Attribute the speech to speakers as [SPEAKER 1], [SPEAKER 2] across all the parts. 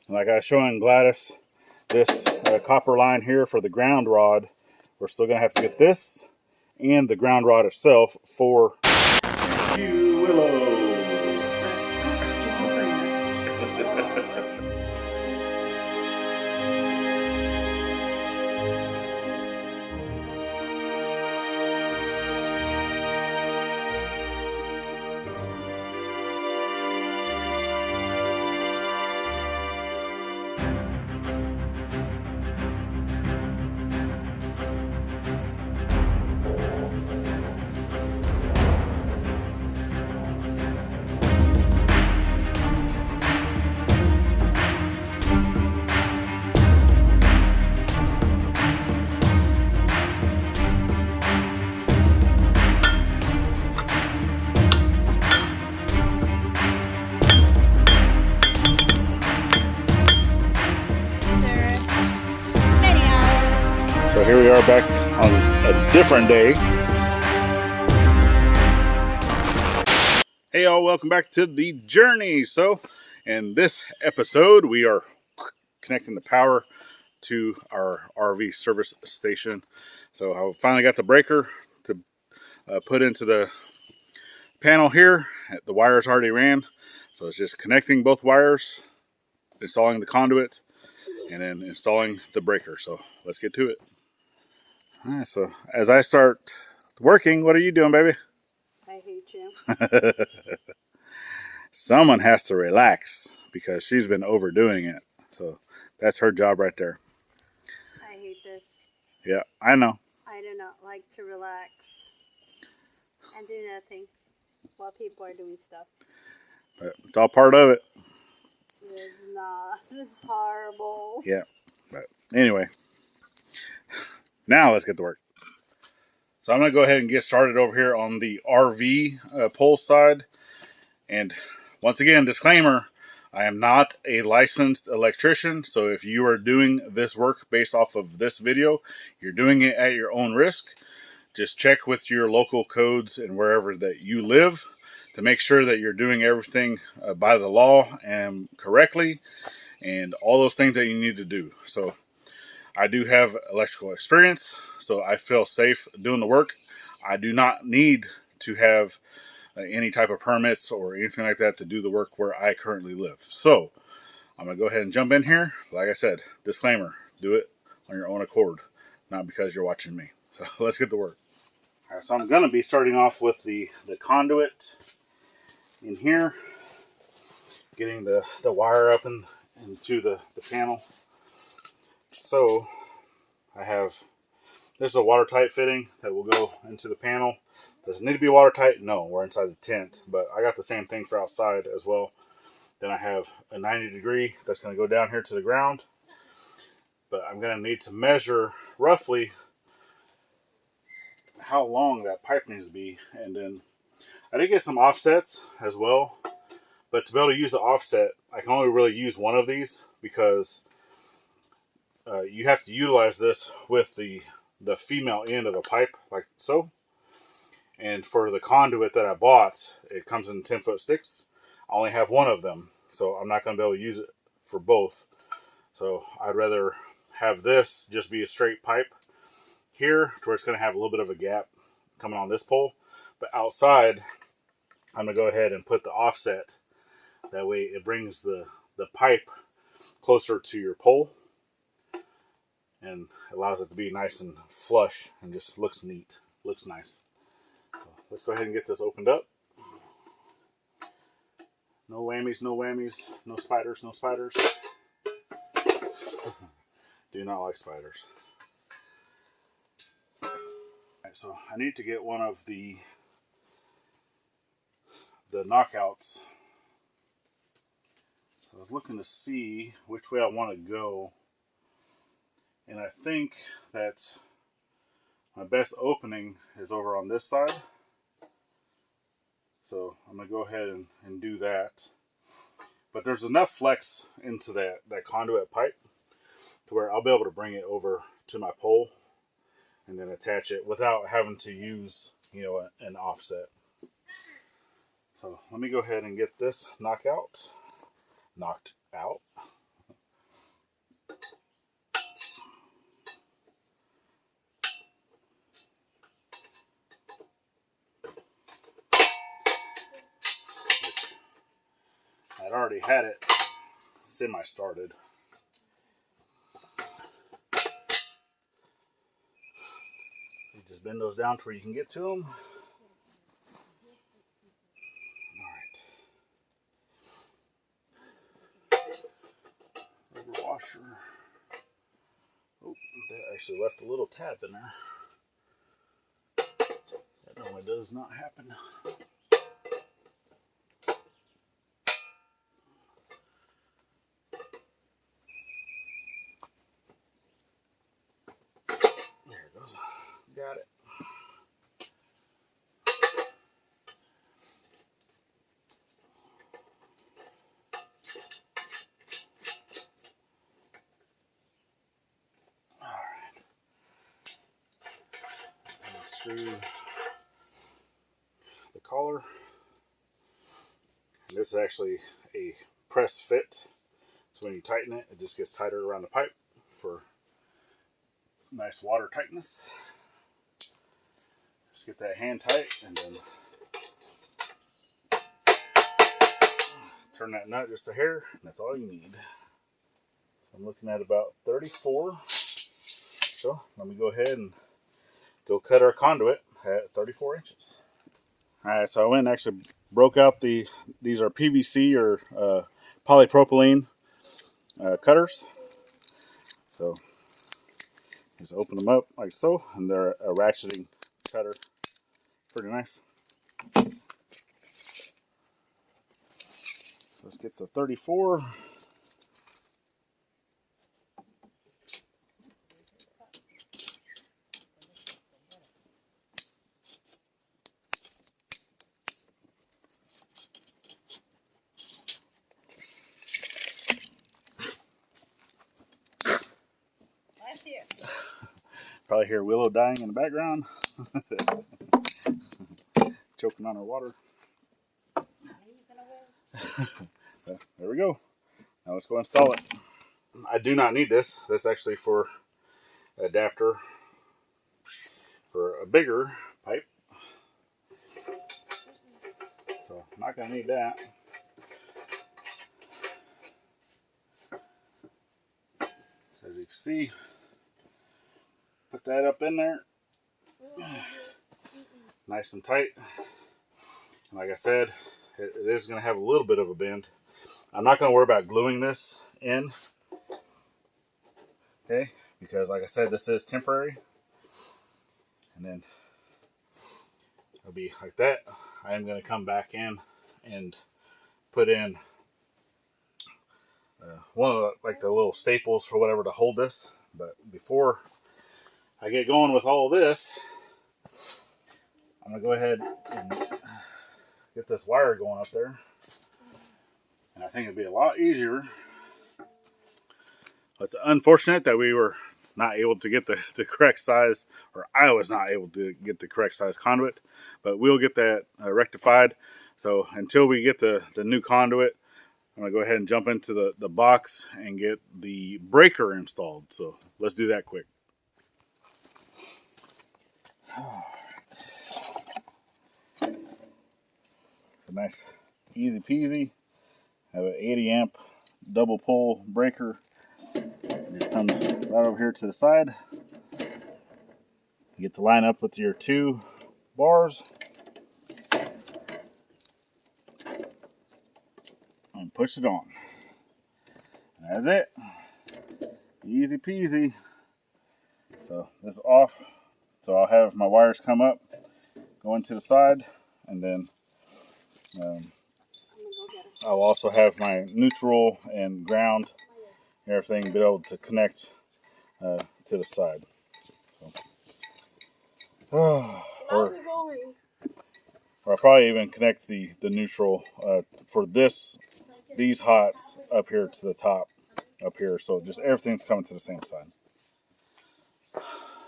[SPEAKER 1] Like I was showing Gladys, this copper line here for the ground rod, we're still going to have to get this and the ground rod itself for Willow. So here we are back on a different day. Hey y'all, welcome back to the journey. So in this episode, we are connecting the power to our RV service station. So I finally got the breaker to put into the panel here. The wires already ran. So it's just connecting both wires, installing the conduit, and then installing the breaker. So let's get to it. All right, so as I start working, what are you doing, baby?
[SPEAKER 2] I hate you.
[SPEAKER 1] Someone has to relax because she's been overdoing it. So that's her job right there.
[SPEAKER 2] I hate this.
[SPEAKER 1] Yeah, I know.
[SPEAKER 2] I do not like to relax and do nothing while people are doing stuff.
[SPEAKER 1] But it's all part of it.
[SPEAKER 2] It's not. It's horrible.
[SPEAKER 1] Yeah, but anyway. Now let's get to work. So I'm going to go ahead and get started over here on the RV pole side. And once again, disclaimer, I am not a licensed electrician. So if you are doing this work based off of this video, you're doing it at your own risk. Just check with your local codes and wherever that you live to make sure that you're doing everything by the law and correctly and all those things that you need to do. So I do have electrical experience, so I feel safe doing the work. I do not need to have any type of permits or anything like that to do the work where I currently live. So I'm going to go ahead and jump in here. Like I said, disclaimer, do it on your own accord, not because you're watching me. So let's get to work. All right, so I'm going to be starting off with the conduit in here, getting the wire up into the panel. So I have, this is a watertight fitting that will go into the panel. Does it need to be watertight? No, we're inside the tent, but I got the same thing for outside as well. Then I have a 90 degree that's going to go down here to the ground. But I'm going to need to measure roughly how long that pipe needs to be. And then I did get some offsets as well. But to be able to use the offset, I can only really use one of these because you have to utilize this with the female end of the pipe, like so. And for the conduit that I bought, it comes in 10-foot sticks. I only have one of them, so I'm not going to be able to use it for both. So I'd rather have this just be a straight pipe here, to where it's going to have a little bit of a gap coming on this pole. But outside, I'm going to go ahead and put the offset. That way it brings the pipe closer to your pole and allows it to be nice and flush and just looks neat, looks nice. So let's go ahead and get this opened up. No whammies, no whammies, no spiders, no spiders. Do not like spiders. Alright, so I need to get one of the knockouts. So I was looking to see which way I want to go. And I think that my best opening is over on this side. So I'm going to go ahead and do that. But there's enough flex into that conduit pipe to where I'll be able to bring it over to my pole and then attach it without having to use, an offset. So let me go ahead and get this knocked out. already had it semi-started. You just bend those down to where you can get to them. Rubber washer. Oh, that actually left a little tap in there. That normally does not happen. There it goes. Got it. Unscrew the collar. And this is actually a press fit, so when you tighten it, it just gets tighter around the pipe for nice water tightness. Just get that hand tight and then turn that nut just a hair, and that's all you need. So I'm looking at about 34. So let me go ahead and go cut our conduit at 34 inches. Alright, so I went and actually broke out these are PVC or polypropylene cutters. So just open them up like so, and they're a ratcheting cutter. Pretty nice. So let's get the 34. Probably hear Willow dying in the background. Choking on her water. There we go. Now let's go install it. I do not need this. This is actually for an adapter for a bigger pipe. So I'm not going to need that. So as you can see, put that up in there. Nice and tight. And like I said, it is going to have a little bit of a bend. I'm not going to worry about gluing this in. Okay, because like I said, this is temporary. And then it'll be like that. I am going to come back in and put in one of the little staples or whatever to hold this. But before I get going with all this, I'm going to go ahead and get this wire going up there. And I think it'd be a lot easier. It's unfortunate that we were not able to get the correct size, or I was not able to get the correct size conduit, but we'll get that rectified. So until we get the new conduit, I'm going to go ahead and jump into the box and get the breaker installed. So let's do that quick. So nice, easy peasy. Have an 80 amp double pole breaker. It just comes right over here to the side. You get to line up with your 2 bars and push it on. And that's it. Easy peasy. So this is off. So I'll have my wires come up, go into the side, and then I'll also have my neutral and ground and everything be able to connect to the side. So, or I'll probably even connect the neutral for these hots up here to the top up here, so just everything's coming to the same side.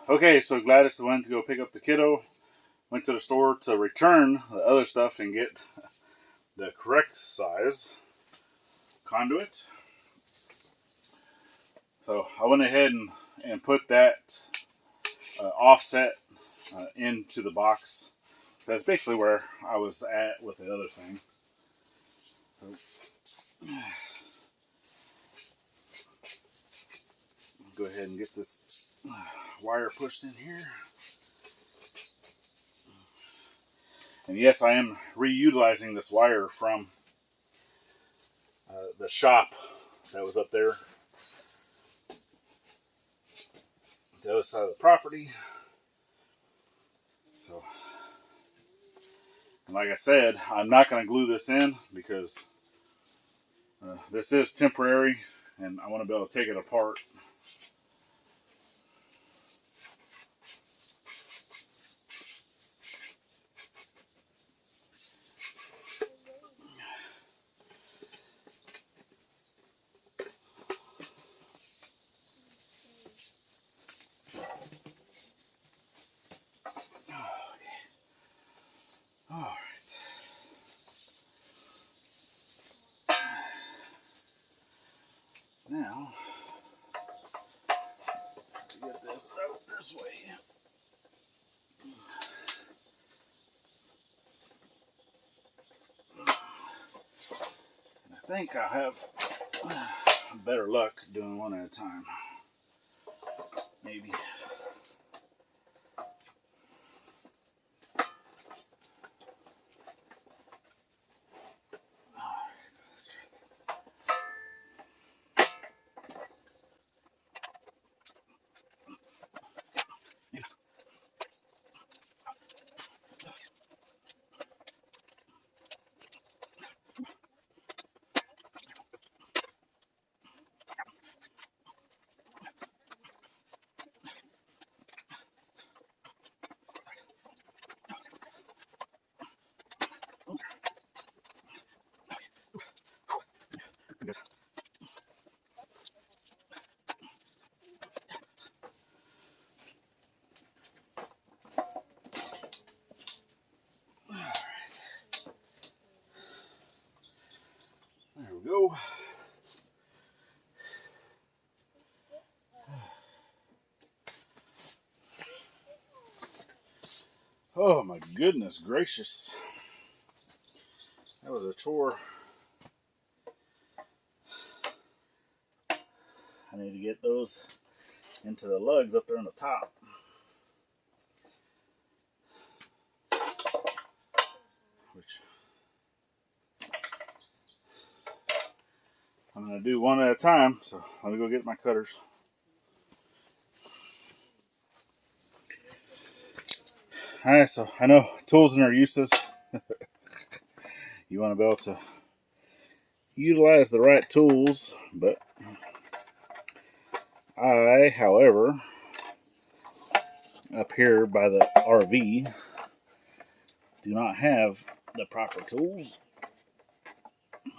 [SPEAKER 1] Okay, so Gladys went to go pick up the kiddo, went to the store to return the other stuff and get the correct size conduit. So I went ahead and put that offset into the box. That's basically where I was at with the other thing. So Go ahead and get this wire pushed in here. And yes, I am reutilizing this wire from the shop that was up there, the other side of the property. So, and like I said, I'm not going to glue this in because this is temporary, and I want to be able to take it apart. All right. Now, to get this out this way. And I think I'll have better luck doing one at a time. Maybe. There we go. Oh my goodness gracious. That was a chore. I need to get those into the lugs up there on the top. Which I'm going to do one at a time. So let me go get my cutters. Alright, so I know tools and their uses. You want to be able to utilize the right tools, but I, however, up here by the RV, do not have the proper tools.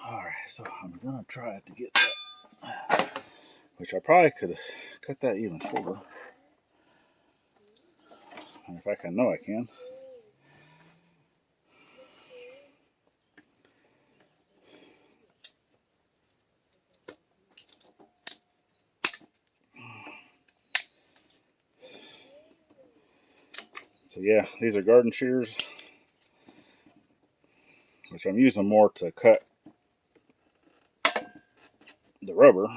[SPEAKER 1] Alright, so I'm gonna try to get that, which I probably could cut that even shorter. In fact, I know I can. So yeah, these are garden shears, which I'm using more to cut the rubber.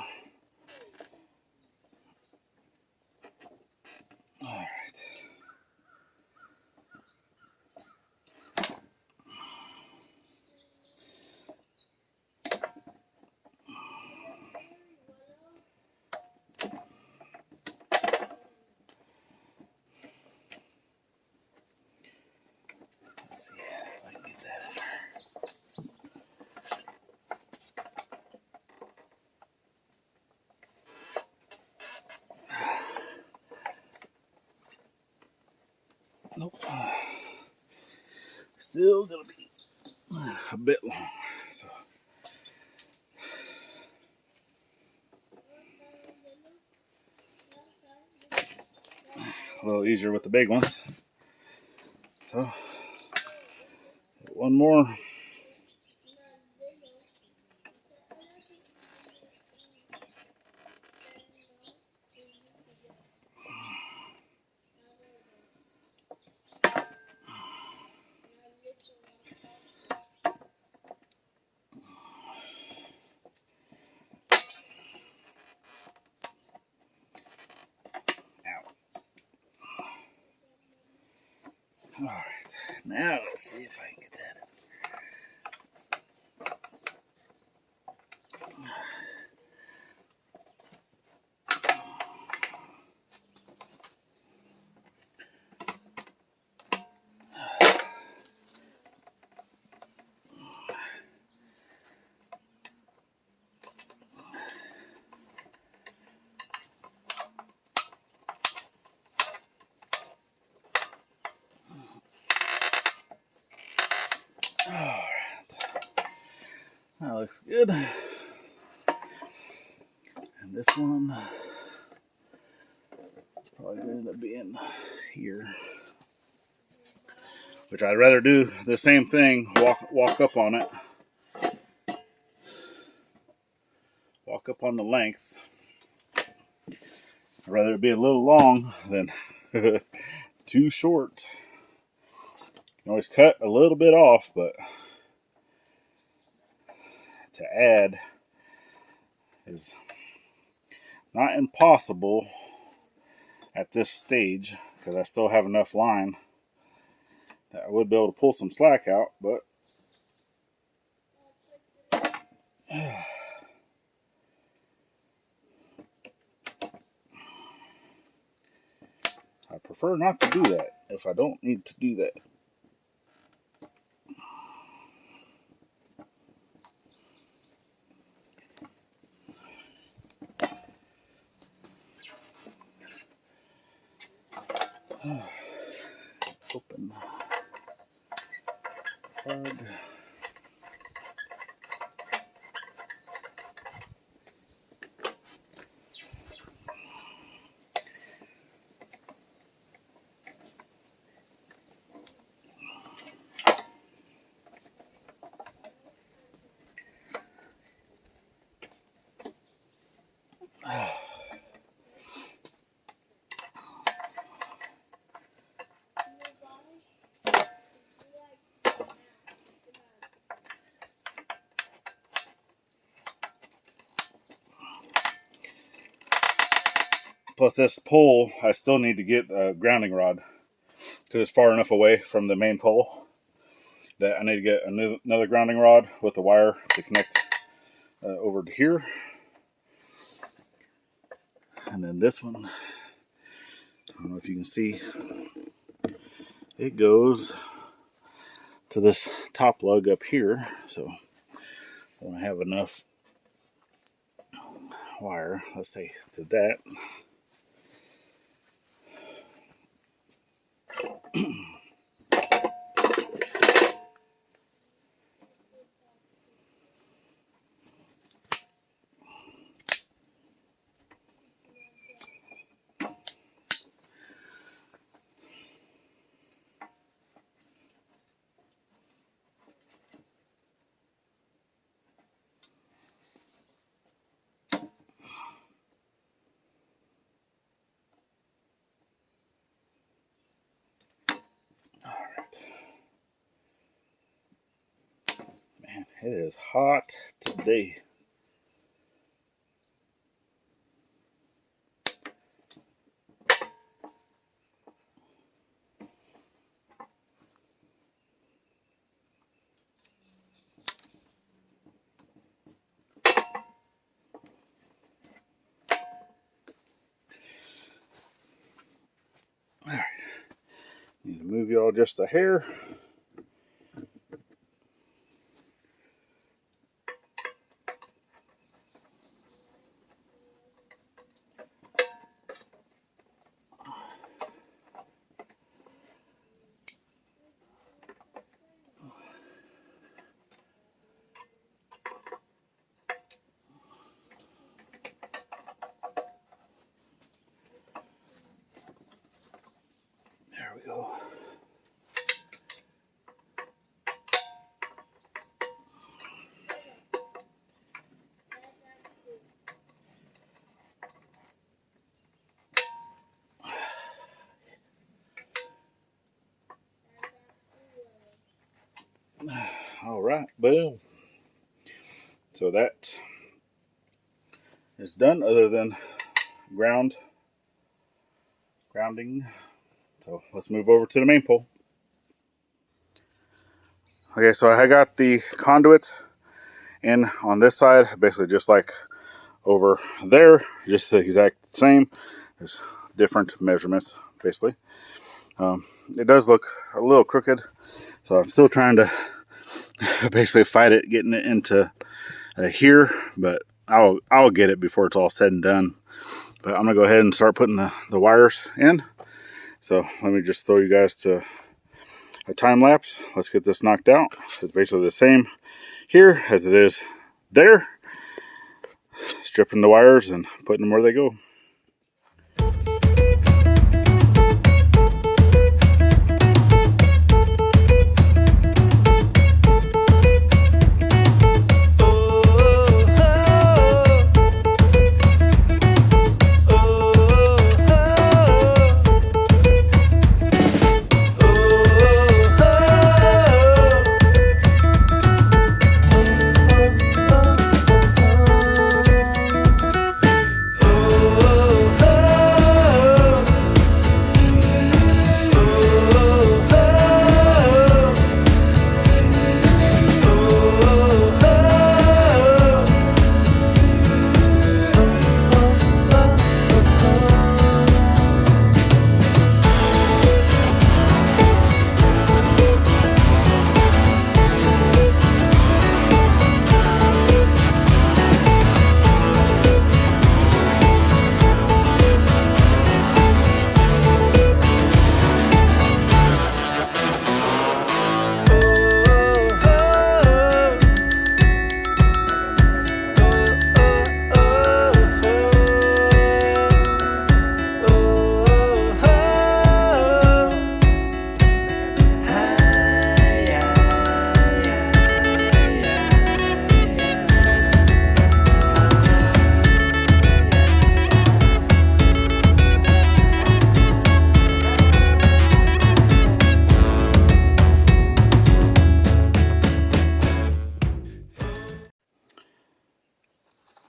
[SPEAKER 1] Alright. Let's see if I can get that in there. Nope. Still gonna be a bit long. So. A little easier with the big ones. So, one more. All right, now let's see if I can get that. All right, that looks good. And this one is probably going to end up being here. Which I'd rather do the same thing, walk up on it. Walk up on the length. I'd rather it be a little long than too short. You can always cut a little bit off, but to add is not impossible at this stage, because I still have enough line that I would be able to pull some slack out, but I prefer not to do that if I don't need to do that. Open plug. Plus this pole, I still need to get a grounding rod because it's far enough away from the main pole that I need to get another grounding rod with a wire to connect over to here. And then this one, I don't know if you can see, it goes to this top lug up here. So I want to have enough wire, let's say, to that. Man, it is hot today. All right, need to move y'all just a hair. There we go. All right, boom. So that is done, other than grounding. So let's move over to the main pole. Okay, so I got the conduits in on this side, basically just like over there, just the exact same, just different measurements, basically. It does look a little crooked, so I'm still trying to basically fight it, getting it into here, but I'll get it before it's all said and done. But I'm gonna go ahead and start putting the wires in. So let me just throw you guys to a time lapse. Let's get this knocked out. It's basically the same here as it is there. Stripping the wires and putting them where they go.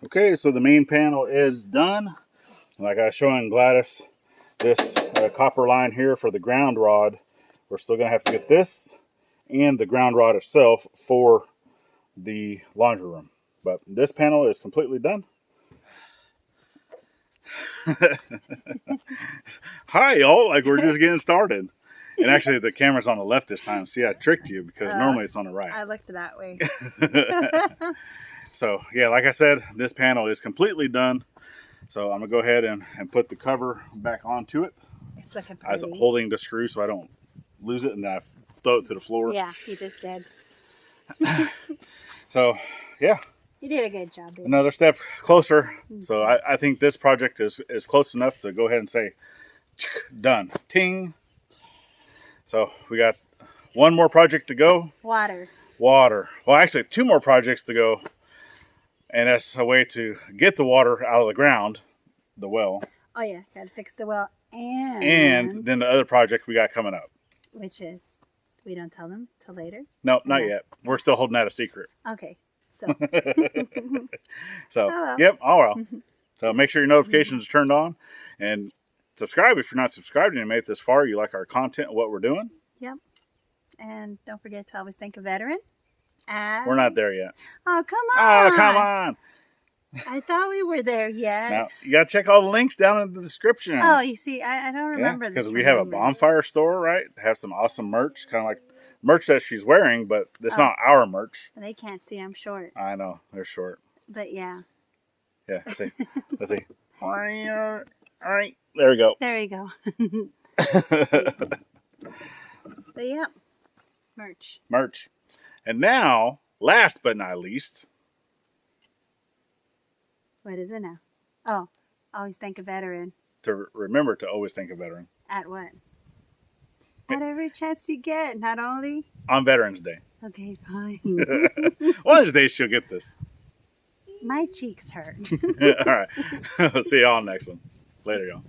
[SPEAKER 1] Okay, so the main panel is done. Like I was showing Gladys, this copper line here for the ground rod, we're still going to have to get this and the ground rod itself for the laundry room. But this panel is completely done. Hi, y'all. Like, we're just getting started. And actually, the camera's on the left this time. See, I tricked you because normally it's on the right.
[SPEAKER 2] I looked that way.
[SPEAKER 1] So, yeah, like I said, this panel is completely done. So I'm going to go ahead and put the cover back onto it.
[SPEAKER 2] It's looking
[SPEAKER 1] I was
[SPEAKER 2] pretty.
[SPEAKER 1] holding the screw so I don't lose it and I throw it to the floor.
[SPEAKER 2] Yeah, you just did.
[SPEAKER 1] So, yeah.
[SPEAKER 2] You did a good job, baby.
[SPEAKER 1] Another step closer. So I think this project is close enough to go ahead and say, done. Ting. So we got one more project to go.
[SPEAKER 2] Water.
[SPEAKER 1] Well, actually, two more projects to go. And that's a way to get the water out of the ground, the well.
[SPEAKER 2] Oh, yeah. Got to fix the well.
[SPEAKER 1] And then the other project we got coming up.
[SPEAKER 2] Which is, we don't tell them till later?
[SPEAKER 1] No, not yet. We're still holding that a secret.
[SPEAKER 2] Okay. So,
[SPEAKER 1] so
[SPEAKER 2] well.
[SPEAKER 1] Yep, all well. So make sure your notifications are turned on. And subscribe if you're not subscribed and you made it this far. You like our content, what we're doing.
[SPEAKER 2] Yep. And don't forget to always thank a veteran. And...
[SPEAKER 1] We're not there yet.
[SPEAKER 2] Oh, come on.
[SPEAKER 1] Oh, come on.
[SPEAKER 2] I thought we were there yet.
[SPEAKER 1] Now, you got to check all the links down in the description.
[SPEAKER 2] Oh, you see, I don't remember this.
[SPEAKER 1] Because we have a bonfire store, right? They have some awesome merch, kind of like merch that she's wearing, but it's not our merch.
[SPEAKER 2] They can't see, I'm short.
[SPEAKER 1] I know, they're short.
[SPEAKER 2] But yeah.
[SPEAKER 1] Yeah, let's see. All right, there we go.
[SPEAKER 2] There you go. But yeah, merch.
[SPEAKER 1] And now, last but not least.
[SPEAKER 2] What is it now? Oh, always thank a veteran.
[SPEAKER 1] To remember to always thank a veteran.
[SPEAKER 2] At what? At every chance you get, not only...
[SPEAKER 1] On Veterans Day.
[SPEAKER 2] Okay, fine.
[SPEAKER 1] One of these days she'll get this.
[SPEAKER 2] My cheeks hurt.
[SPEAKER 1] All right. We'll see y'all next one. Later, y'all.